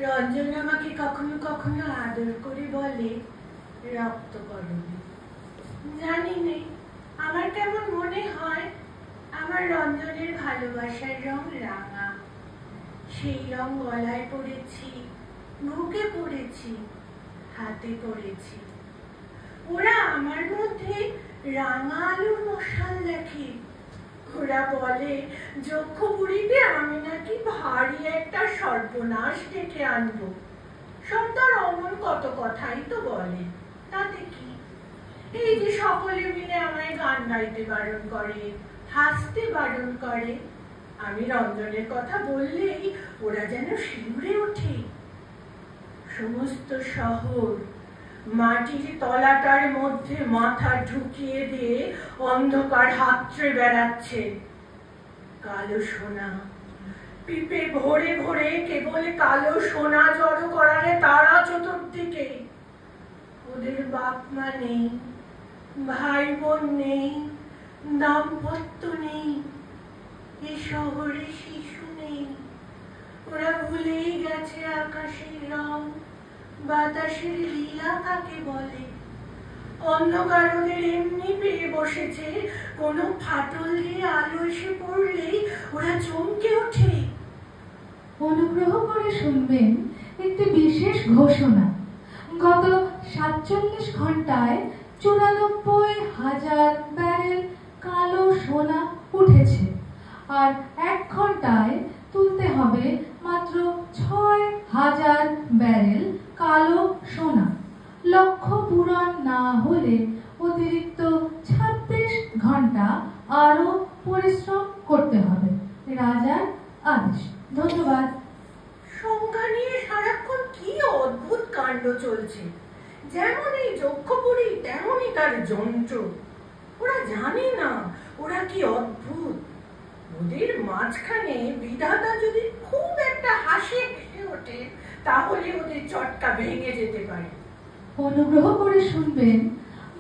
রঞ্জন আমাকে কখনো কখনো আদর করে বলে রক্তকরণী। জানি নেই, আমার কেমন মনে হয় আমার রঞ্জনের ভালোবাসার রং রাঙা। সেই রং গলায় পড়েছি, বুকে পড়েছি, হাতে পড়েছি। ওরা আমার মধ্যে রাঙা আলোর মশাল দেখে। ওরা বলে যক্ষপুরীতে আমি নাকি ভারী একটা সর্বনাশ ডেকে আনবো। সর্দার অমন কত কথাই তো বলে, তাতে কি? এই যে সকলে মিলে আমায় গান গাইতে বারণ করে, হাসতে বারণ করে, আমি রঞ্জনের কথা বললেই ওরা যেন শিউরে ওঠে। সমস্ত শহর মাটির তলাটার মধ্যে মাথা ঢুকিয়ে দিয়ে অন্ধকার হাতড়ে বেড়াচ্ছে। কালো সোনা পিপে ভরে ভরে কেবল কালো সোনা জড়ো করারে তারা চতুর্দিকে। ওদের বাপ মা নেই, ভাই বোন নেই, দাম্পত্য নেই, এ শহরে শিশু নেই। ওরা ভুলেই গেছে আকাশের রং, বাতাসের লীলা কাকে বলে। অন্ধকার ওদের এমনি পেয়ে বসেছে, কোনো ফাটল দিয়ে আলো এসে পড়লেই ওরা চমকে ওঠে। অনুগ্রহ করে শুনবেন একটি বিশেষ ঘোষণা। গত 47 ঘন্টায় 94,000 ব্যারেল কালো সোনা উঠেছে, আর 1 ঘন্টায় তুলতে হবে মাত্র 6,000 ব্যারেল কালো সোনা। লক্ষ্য পূরণ না হলে অতিরিক্ত 26 ঘন্টা আরো পরিশ্রম করতে হবে। রাজার আদেশ। ধন্যবাদ। সংখ্যা নিয়ে সারাক্ষণ কি অদ্ভুত কাণ্ড চলছে। যেমন এই যক্ষপুরী তেমনই তার যন্ত্র। ওরা জানে না ওরা কি অদ্ভুত। ওদের মাঝখানে বিধাতা যদি খুব একটা হাসি হেসে ওঠে, তাহলে ওদের চটকা ভেঙে যেতে পারে। অনুগ্রহ করে শুনবেন,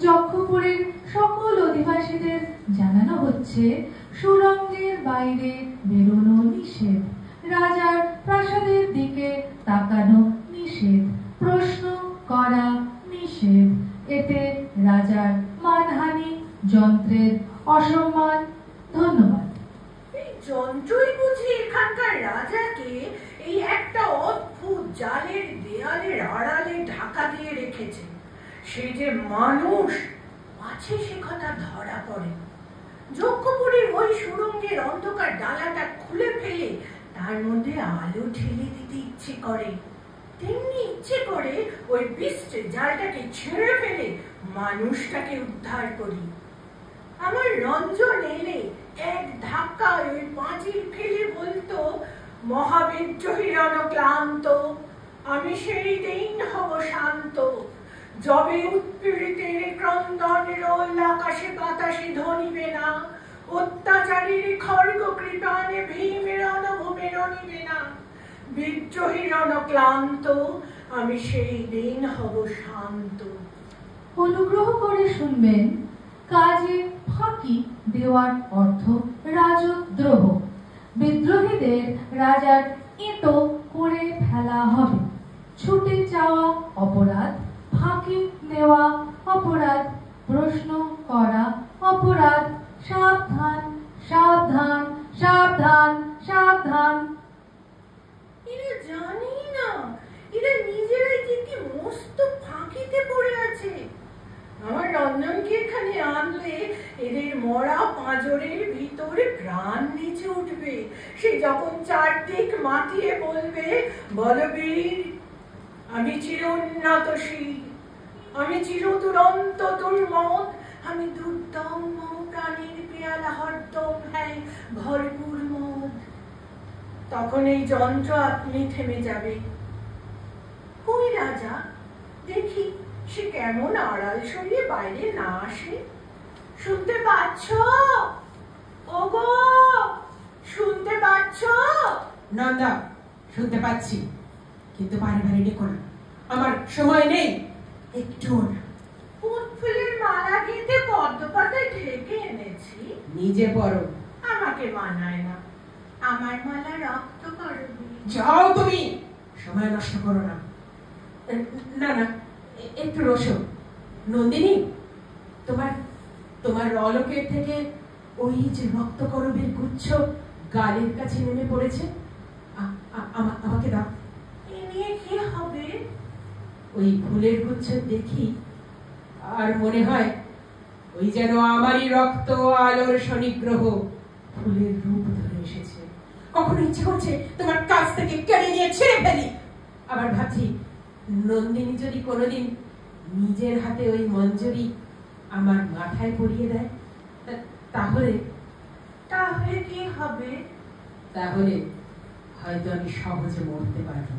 যক্ষপুরীর সকল অধিবাসীদের জানানো হচ্ছে সুড়ঙ্গের বাইরে বেরোনো নিষেধ, রাজার প্রাসাদের দিকে তাকানো নিষেধ, প্রশ্ন করা নিষেধ। এতে রাজার মানহানি, যন্ত্রের অসম্মান। ধন্যবাদ। এই যন্ত্রই বুঝি এখানকার রাজাকে এই একটা অদ্ভুত জালের দেয়ালের আড়ালে ঢাকা দিয়ে রেখেছে। সে যে মানুষ আছে সে কথা ধরা পড়ে। যক্ষপুরীর ওই সুড়ঙ্গের অন্ধকার ডালাটা খুলে ফেলে তার মধ্যে আলো ঢেলে দিতে ইচ্ছে করে, তেমনি ইচ্ছে করে ওই বিস্টে জালটাকে ছেড়ে ফেলে মানুষটাকে উদ্ধার করি। আমার রঞ্জন এলে এক ধাক্কায় ওই পাঁচিল ফেলে বলতো, মহাবিদ্রোহী রণক্লান্ত, আমি সেই দিন হব শান্ত, যবে উৎপীড়িতের ক্রন্দন রোল আকাশে বাতাসে ধনিবে না, অত্যাচারীর খড়গ কৃপানে ভীমের রণভূমে রণিবে না। বিদ্রোহী রণক্লান্ত, আমি সেই দিন হব শান্ত। অনুগ্রহ করে শুনবেন, কাজে ফাঁকি দেওয়ার অর্থ রাজদ্রোহ। বিদ্রোহীদের রাজার এঁটো করে ফেলা হবে। ছুটে যাওয়া অপরাধ, ফাঁকি দেওয়া অপরাধ, প্রশ্ন করা অপরাধ। সাবধান, সাবধান, সাবধান, সাবধান। এরা জানি না এরা নিজেরাই কি মস্ত ফাঁকিতে পড়ে আছে। আমার রঞ্জনকে এখানে আনলে এদের মরা পাঁজরের ভিতরে প্রাণ নিচে উঠবে। সে যখন চারদিক মাতিয়ে বলবে, বলবীর, আমি চির উন্নত শীল, আমি চির দুরন্ত দুর্মদ, আমি দুর্দম্য প্রাণীর পেয়ালা হরদম হ্যাঁ ভরপুর মদ। তখন এই যন্ত্র আপনি থেমে যাবে। কই রাজা, দেখি সে কেমন আড়াল সরিয়ে বাইরে না আসে। শুনতে পাচ্ছ? ওগো, শুনতে পাচ্ছ? নন্দা, শুনতে পাচ্ছি, কিন্তু বারে বারে ডেকো না, আমার সময় নেই। একটু না। ফুলের মালা গেঁথে পদ্ম পাতায় ঢেকে এনেছি। নিজে পড়ো। আমাকে মানায় না, আমার মালা রক্ত করবি। যাও তুমি, সময় নষ্ট করো না। না না, একটু রসো। নন্দিনী, তোমার তোমার রলকের থেকে ওই যে রক্তকরবের গুচ্ছ গালের কাছে নেমে পড়েছে, আমাকে দাও। এ নিয়ে কি হবে? ওই ফুলের গুচ্ছ দেখি আর মনে হয় ওই যেন আমারই রক্ত আলোর শনিগ্রহ ফুলের রূপ ধরে এসেছে। কখনো ইচ্ছে করছে তোমার কাছ থেকে কেড়ে নিয়ে ছিঁড়ে ফেলি। আবার ভাবছি, নন্দিনী যদি কোনোদিন নিজের হাতে ওই মঞ্জরি আমার মাথায় পরিয়ে দেয়, তাহলে তাহলে কি হবে? তাহলে হয়তো আমি সহজে মরতে পারবো।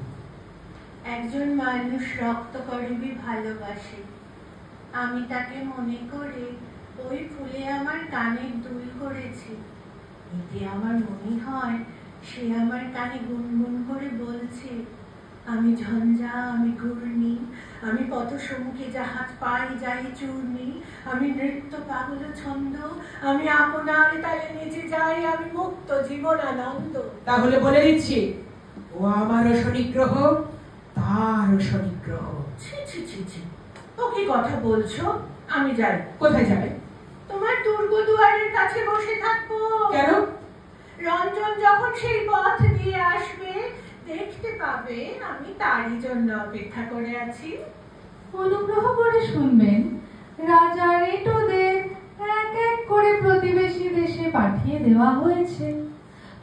একজন মানুষ রক্তকরবী ভালোবাসে, আমি তাকে মনে করে ওই ফুলে আমার কানের দুল করেছি। এতে আমার মনে হয় সে আমার কানে গুনগুন করে বলছে, আমি ঝঞ্ঝা, আমি ঘূর্ণি, আমি পথ সম্মুখে জাহাজ পাই যাই চূর্ণি, আমি নৃত্য পাগল ছন্দ, আমি আপনার তালে নেচে যাই, আমি মুক্ত জীবন আনন্দ। তাহলে বলে দিচ্ছি, ও আমারও শনিগ্রহ, তারও শনিগ্রহ। ছি ছি ছি ছি, ও কি কথা বলছো? আমি যাই। কোথায় যাবে? তোমার দুর্গদুয়ারের কাছে বসে থাকবো। কেন? রঞ্জন যখন সেই পথ দিয়ে আসবে দেখতে পাবে আমি তারই জন্য অপেক্ষা করে আছি। অনুগ্রহ করে শুনবেন, রাজার এঁটোদের এক এক করে প্রতিবেশী দেশে পাঠিয়ে দেওয়া হয়েছে।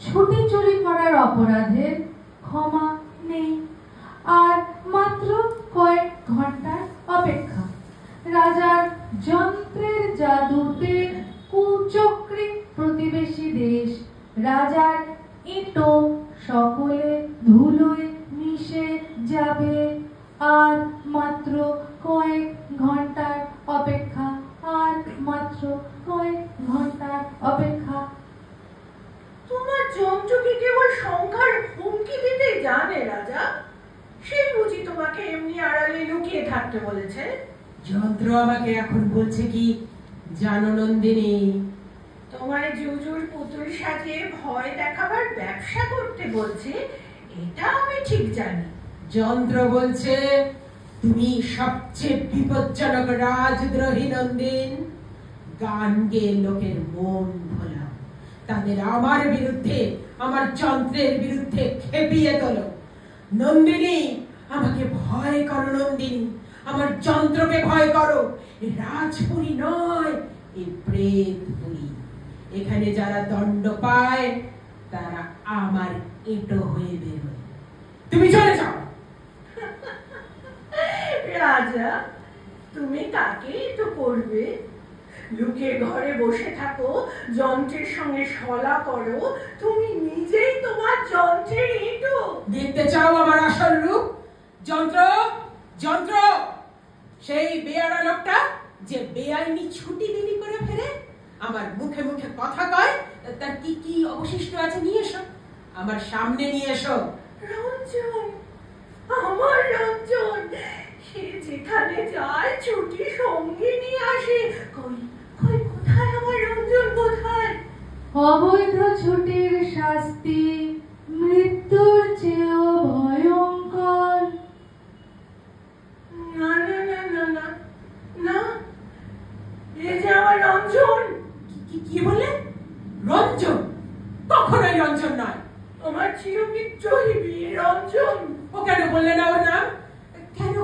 ছুটি চুরি করার অপরাধের ক্ষমা নেই। আর মাত্র কয়েক ঘন্টার অপেক্ষা। রাজার যন্ত্রের জাদুতে কুচক্রী প্রতিবেশী দেশ রাজার এঁটো সকলে ধুলোয় মিশে যাবে। আর মাত্র কয়েক ঘন্টার অপেক্ষা, আর মাত্র কয়েক ঘন্টার অপেক্ষা। তোমার যন্ত্র কি কেবল সংখ্যার হুমকি দিতে জানে রাজা? সেই বুঝি তোমাকে এমনি আড়ালে লুকিয়ে থাকতে বলেছে? যন্ত্র আমাকে এখন বলছে কি জানো নন্দিনী? তোমায় জুজুর পুতুল সাজিয়ে ভয় দেখাবার ব্যবসা করতে বলছে, এটা আমি ঠিক জানি। যন্ত্র বলছে তুমি সবচেয়ে বিপজ্জনক রাজদ্রোহী নন্দিন। গান গেয়ে লোকের মন ভোলাও, তাদের আমার বিরুদ্ধে, আমার যন্ত্রের বিরুদ্ধে খেপিয়ে তোলো। নন্দিনী, আমাকে ভয় করো নন্দিনী, আমার যন্ত্রকে ভয় করো। এ রাজপুরী নয়, এ প্রেতপুরী। এখানে যারা দণ্ড পায় তারা আমার এঁটো হয়ে বেরোয়। তুমি চলে যাও। রাজা, তুমি কাকেই তো করবে? লুকিয়ে ঘরে বসে থাকো, যন্ত্রের সঙ্গে শলা করো, তুমি নিজেই তোমার যন্ত্রের এঁটো। দেখতে চাও আমার আসল রূপ? যন্ত্র, যন্ত্র, সেই বেয়ারা লোকটা যে বেআইনি ছুটি বিলি করে ফেলে, আমার মুখে মুখে কথা কয়, তার কি কি অবশিষ্ট আছে নিয়ে এসো, আমার সামনে নিয়ে এসো। রঞ্জন, আমার রঞ্জন, সে যেখানে যায় ছুটি সঙ্গে নিয়ে আসে। কই কই, কোথায় আমার রঞ্জন, কোথায়? অবৈধ ছুটির শাস্তি মৃত্যুর চেয়েও ভয়ঙ্কর। না না না না না না, এ যে আমার রঞ্জন। কি বলে? রঞ্জন? কখনোই রঞ্জন নয়। আমার চিরবিদ্রোহী বীর রঞ্জন। ও কেন বললে না ওর নাম? কেন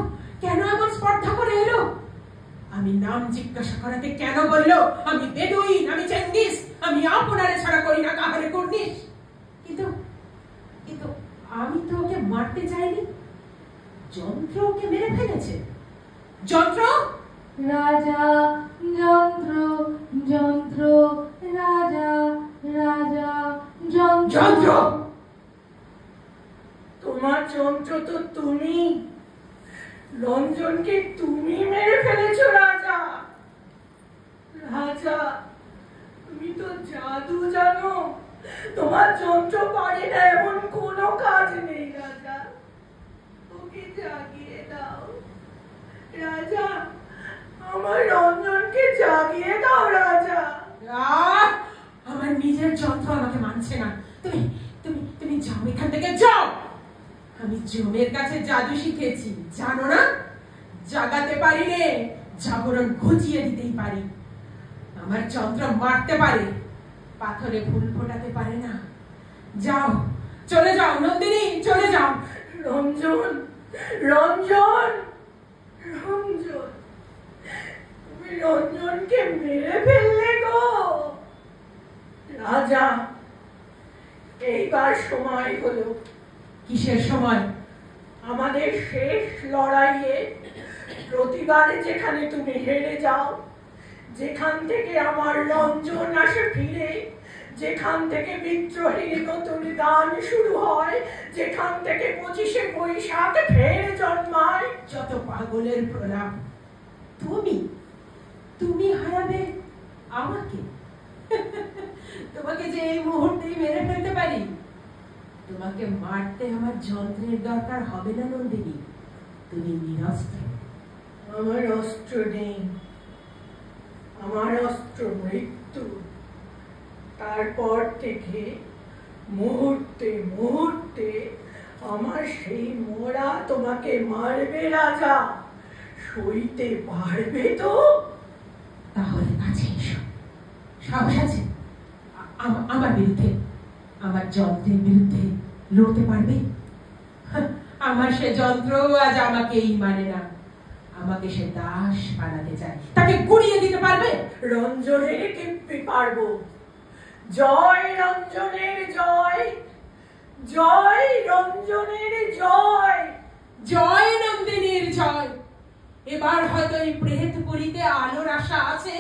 কেন এমন স্পর্ধা করে এলো? আমি নাম জিজ্ঞাসা করাতে কেন বললো আমি বেদুইন, আমি চেঙ্গিস, আমি আপনারে ছাড়া করি না কাহারে কুর্নিশ? কিন্তু কিন্তু আমি তো ওকে মারতে চাইনি, যন্ত্র ওকে মেরে ফেলেছে। যন্ত্র? রাজা, যন্ত্র, যন্ত্র, রাজা, রাজা, যন্ত্র। যন্ত্র? তোমার যন্ত্র তো তুমি। রঞ্জনকে তুমি মেরে ফেলেছো রাজা। রাজা, তুমি তো জাদু জানো, তোমার যন্ত্র পারে না এমন কোনো কাজ নেই রাজা। ওকে জাগিয়ে দাও রাজা, আমার রঞ্জনকে জাগিয়ে দাও রাজা। আমার নিজের যন্ত্র আমাকে মানছে না। তুমি তুমি তুমি যাও এখান থেকে, যাও। আমি জমের কাছে জাদু শিখেছি, জানো না? জাগাতে পারি রে, জাগরণ ঘুচিয়ে দিতেই পারি। আমার যন্ত্র মারতে পারে, পাথরে ফুল ফোটাতে পারে না। যাও, চলে যাও নন্দিনী, চলে যাও। রঞ্জন, রঞ্জন, রঞ্জন, তুমি রঞ্জনকে মেরে ফেললে গো। রাজা, এইবার সময় হলো। কিসের সময়? আমাদের শেষ লড়াইয়ে প্রতিবারে যেখানে তুমি হেরে যাও, যেখান থেকে আমার রঞ্জন আসে ফিরে, যেখান থেকে বিদ্রোহীর নতুন গান শুরু হয়, যেখান থেকে 25শে বৈশাখ ফের জন্মায়। যত পাগলের প্রলাপ। তুমি তুমি হারাবে আমাকে। তোমাকে যে এই মুহূর্তেই মেরে ফেলতে পারি। তোমাকে মারতে আমার যন্ত্রের দরকার হবে না নন্দিনী, তুমি নিরস্ত্র। আমার অস্ত্র নেই, আমার অস্ত্র মৃত্যু। তারপর থেকে মুহূর্তে মুহূর্তে আমার সেই মোরা তোমাকে মারবে রাজা। সইতে পারবে তো? তাহলে কাছে এসো, সাহস আছে? আমার বিরুদ্ধে, আমার যন্ত্রের বিরুদ্ধে লড়তে পারবে? আমার সে যন্ত্র আজ আমাকেই মানে না, আমাকে সে দাস বানাতে চায়। তাকে গুড়িয়ে দিতে পারবে? রঞ্জনের কিপ্পি পারবো। জয় রঞ্জনের জয়, জয় রঞ্জনের জয়, জয় নন্দিনীর জয়। এবার হয়তো এই প্রেতপুরীতে আলোর আশা আছে।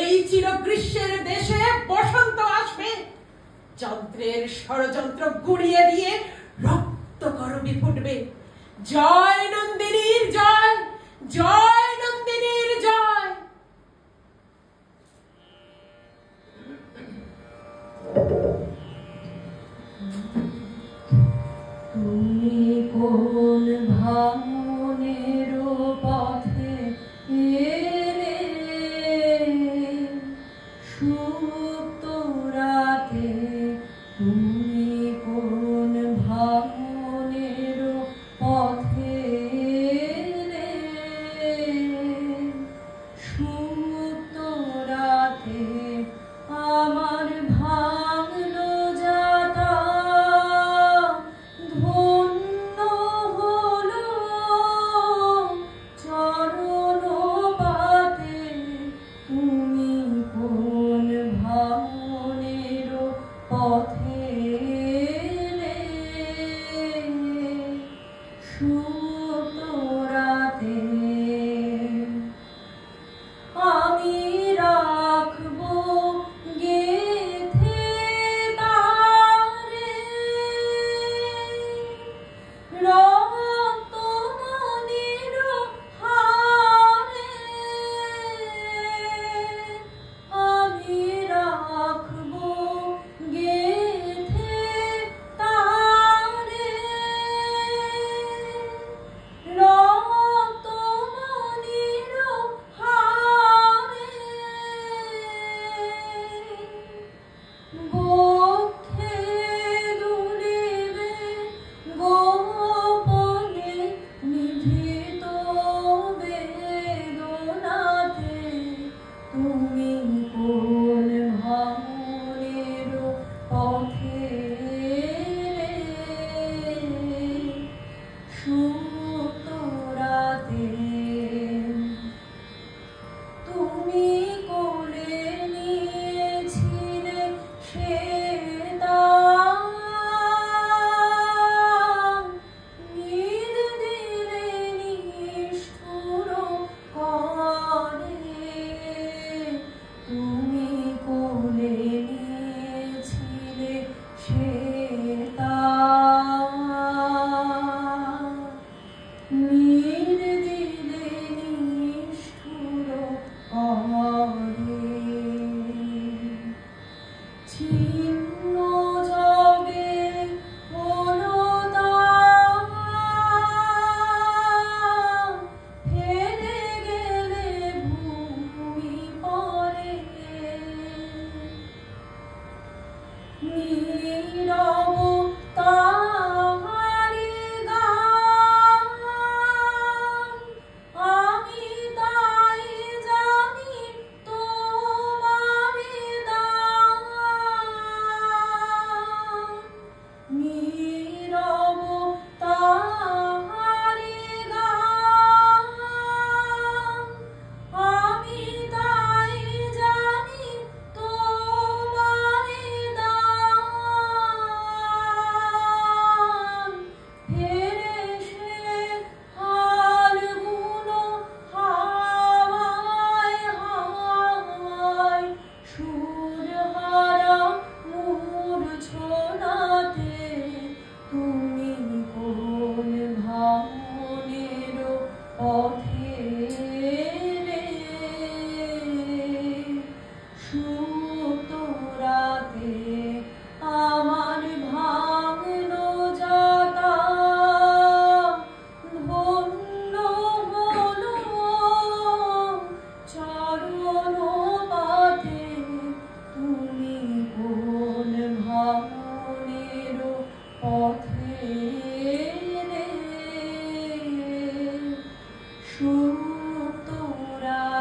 এই চিরগ্রীষ্মের দেশে বসন্ত আসবে। যন্ত্রের ষড়যন্ত্র গুড়িয়ে দিয়ে রক্ত করবি ফুটবে। জয় নন্দিনীর জয়, জয় নন্দিনীর জয়। তুমি কোন ভাঙনের পথে এলে, সুপ্ত রাতে তুমি কোন ভাঙনের পথে এলে, সুপ্ত রাতে আমার ভাঙলো যাতা, ধন্য হলো চরণ পাতে। তুমি কোন ভাঙনের পথে এলে, সুপ্ত রাতে আমি রাখবো গেথে তারে, রক্ত মনির হারে। আমি রাখবো গেথে তারে,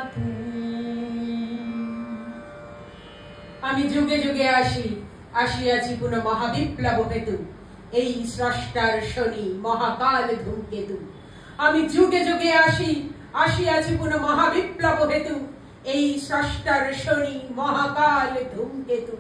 রাতে। আমি যুগে যুগে আসিয়াছি পুনঃ মহাবিপ্লব হেতু, এই স্রষ্টার শনি মহাকাল ধূমকেতু। আমি যুগে যুগে আসিয়াছি পুনঃ মহাবিপ্লব হেতু, এই স্রষ্টার শনি মহাকাল ধূমকেতু।